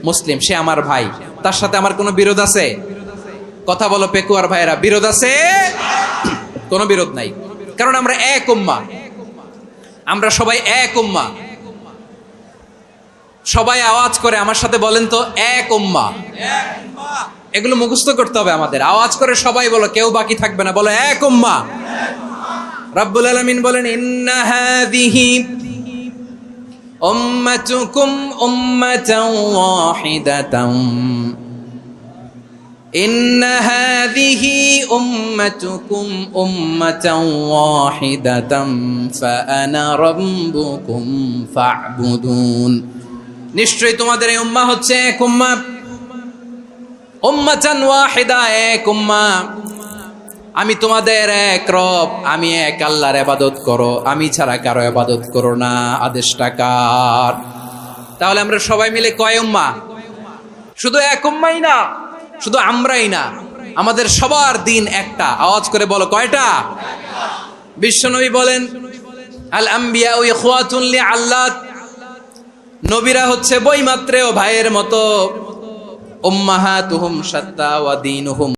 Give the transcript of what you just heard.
মুসলিম, সে আমার ভাই, তার সাথে আমার কোনো বিরোধ আছে? কথা বলো পেকুয়ার ভাইরা, বিরোধ আছে? কোনো বিরোধ নাই, কারণ আমরা এক উম্মাহ, আমরা সবাই এক উম্মাহ। সবাই আওয়াজ করে আমার সাথে বলেন তো, এক উম্মাহ। এগুলো মুখস্থ করতে হবে আমাদের। আওয়াজ করে সবাই বলো, কেউ বাকি থাকবে না, বলো এক উম্মাহ। রব্বুল আলামিন বলেন, ইন্না হাযিহি উম্মাতুকুম উম্মাতান ওয়াহিদাতান, ইন্না হাযিহি উম্মাতুকুম উম্মাতান ওয়াহিদাতান ফাআনা রাব্বুকুম ফা'বুদুন। নিশ্চয়ই তোমাদের এই উম্মাহ হচ্ছে এক উম্মাহ, উম্মাতান ওয়াহিদা, এক উম্মাহ। আমি তোমাদের এক রব, আমি এক আল্লাহর ইবাদত করো, আমি ছাড়া কারো ইবাদত করো না। আদেশটা কার? তাহলে আমরা সবাই মিলে কয় উম্মাহ? শুধু এক উম্মাই না, শুধু আমরাই না, আমাদের সবার দিন একটা। আওয়াজ করে বলো, কয়টা? বিশ্বনবী বলেন, আল আম্বিয়াউ ইখওয়াতুন লিআল্লাত, নবীরা হচ্ছে বৈমাত্রেয় ভাইয়ের মতো। উম্মাহাতুহুম শাত্তা ওয়া দীনুহুম